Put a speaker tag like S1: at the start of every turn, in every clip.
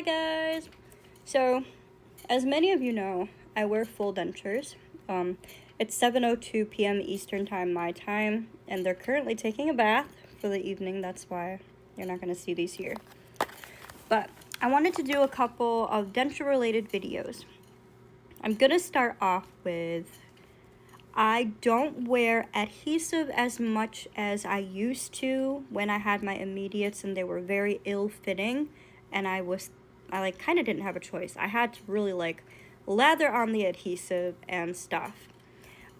S1: guys! So, as many of you know, I wear full dentures. It's 7:02 p.m. Eastern Time, my time, and they're currently taking a bath for the evening. That's why you're not going to see these here. But I wanted to do a couple of denture-related videos. I'm going to start off with, I don't wear adhesive as much as I used to when I had my immediates and they were very ill-fitting, and I kind of didn't have a choice. I had to really lather on the adhesive and stuff.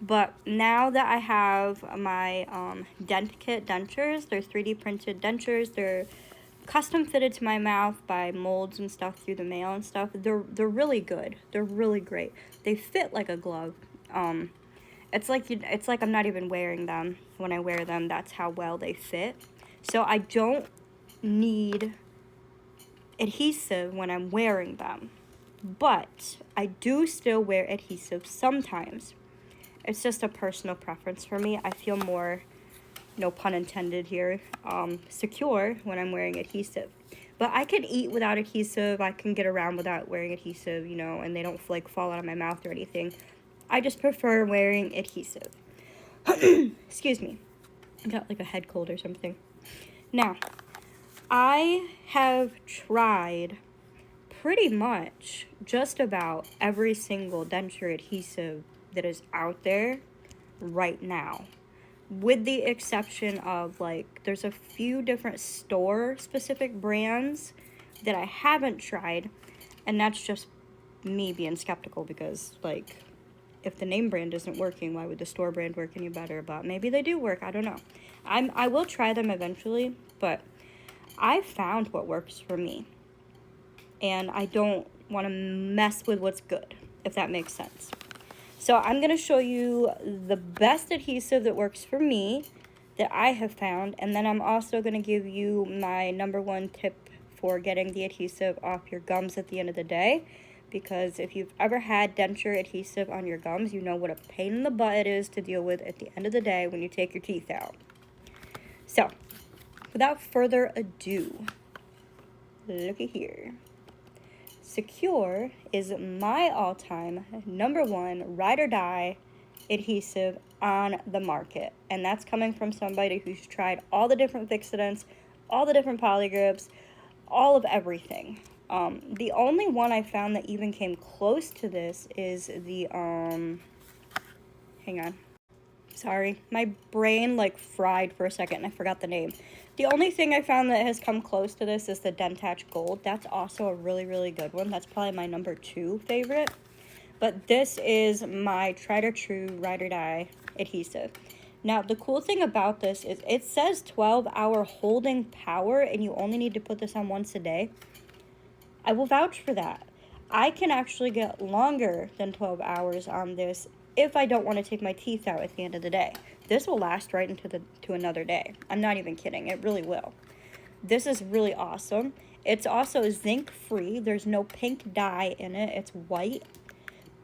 S1: But now that I have my dent kit dentures, they're 3D printed dentures. They're custom fitted to my mouth by molds and stuff through the mail and stuff. They're really good. They're really great. They fit like a glove. It's like I'm not even wearing them when I wear them. That's how well they fit. So I don't need adhesive when I'm wearing them. But I do still wear adhesive sometimes. It's just a personal preference for me. I feel more, no pun intended here, secure when I'm wearing adhesive. But I can eat without adhesive. I can get around without wearing adhesive, and they don't fall out of my mouth or anything. I just prefer wearing adhesive. Excuse me. I got a head cold or something. Now, I have tried pretty much just about every single denture adhesive that is out there right now. With the exception of, there's a few different store-specific brands that I haven't tried, and that's just me being skeptical because, if the name brand isn't working, why would the store brand work any better? But maybe they do work. I don't know. I will try them eventually, but I found what works for me. And I don't want to mess with what's good, if that makes sense. So I'm going to show you the best adhesive that works for me that I have found. And then I'm also going to give you my #1 tip for getting the adhesive off your gums at the end of the day. Because if you've ever had denture adhesive on your gums, you know what a pain in the butt it is to deal with at the end of the day when you take your teeth out. So, without further ado, looky here. Secure is my all-time #1 ride or die adhesive on the market. And that's coming from somebody who's tried all the different Fixodents, all the different polygrips, all of everything. The only one I found that even came close to this is the, hang on. Sorry, my brain fried for a second and I forgot the name. The only thing I found that has come close to this is the Denture Gold. That's also a really, really good one. That's probably my #2 favorite. But this is my tried or true ride or die adhesive. Now, the cool thing about this is it says 12-hour holding power and you only need to put this on once a day. I will vouch for that. I can actually get longer than 12 hours on this if I don't want to take my teeth out at the end of the day. This will last right to another day. I'm not even kidding. It really will. This is really awesome. It's also zinc free. There's no pink dye in it. It's white.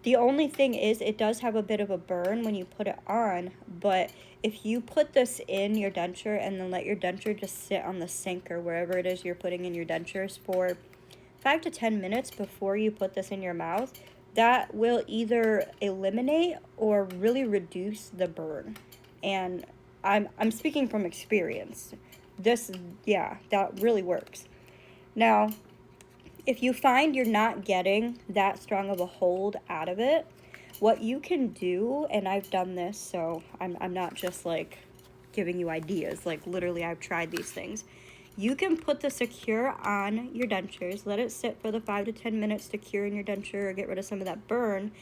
S1: The only thing is it does have a bit of a burn when you put it on, but if you put this in your denture and then let your denture just sit on the sink or wherever it is you're putting in your dentures for 5 to 10 minutes before you put this in your mouth, that will either eliminate or really reduce the burn. And I'm speaking from experience. That really works. Now, if you find you're not getting that strong of a hold out of it, what you can do, and I've done this, so I'm not just giving you ideas, literally I've tried these things. You can put the Secure on your dentures, let it sit for the 5 to 10 minutes to cure in your denture or get rid of some of that burn,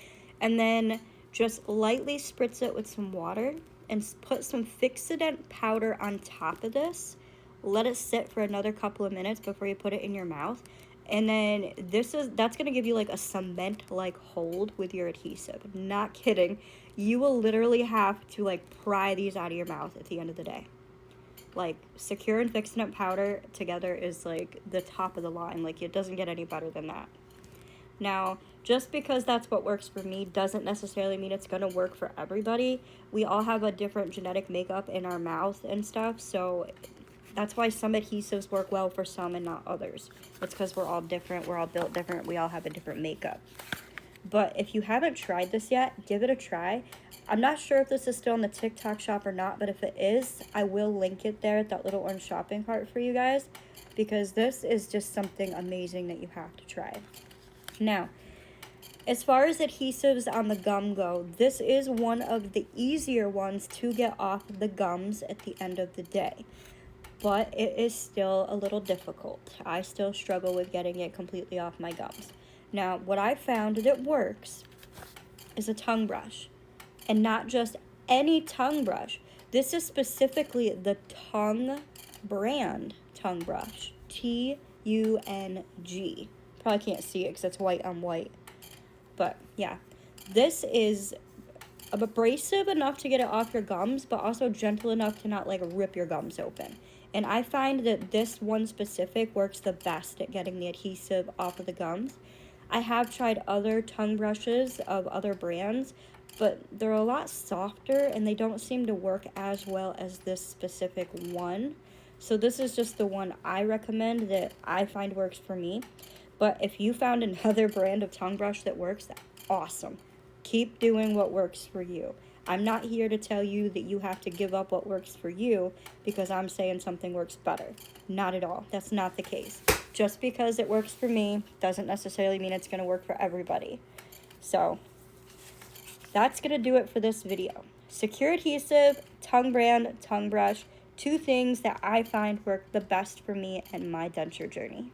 S1: and then just lightly spritz it with some water and put some Fixodent powder on top of this. Let it sit for another couple of minutes before you put it in your mouth. And then that's going to give you a cement-like hold with your adhesive. Not kidding. You will literally have to pry these out of your mouth at the end of the day. Secure and Fixodent powder together is the top of the line. It doesn't get any better than that. Now, just because that's what works for me doesn't necessarily mean it's going to work for everybody. We all have a different genetic makeup in our mouth and stuff, so That's why some adhesives work well for some and not others. It's because we're all different. We're all built different. We all have a different makeup. But if you haven't tried this yet, give it a try. I'm not sure if this is still in the TikTok shop or not, but if it is, I will link it there at that little orange shopping cart for you guys, because this is just something amazing that you have to try. Now, as far as adhesives on the gum go, this is one of the easier ones to get off the gums at the end of the day. But it is still a little difficult. I still struggle with getting it completely off my gums. Now, what I found that works is a tongue brush. And not just any tongue brush. This is specifically the Tongue brand tongue brush. Tung. Probably can't see it because it's white on white. But yeah, this is abrasive enough to get it off your gums, but also gentle enough to not like rip your gums open. And I find that this one specific works the best at getting the adhesive off of the gums. I have tried other tongue brushes of other brands, but they're a lot softer and they don't seem to work as well as this specific one. So this is just the one I recommend that I find works for me. But if you found another brand of tongue brush that works, that's awesome. Keep doing what works for you. I'm not here to tell you that you have to give up what works for you because I'm saying something works better. Not at all. That's not the case. Just because it works for me doesn't necessarily mean it's going to work for everybody. So that's going to do it for this video. Secure Adhesive, Tongue brand, tongue brush, two things that I find work the best for me and my denture journey.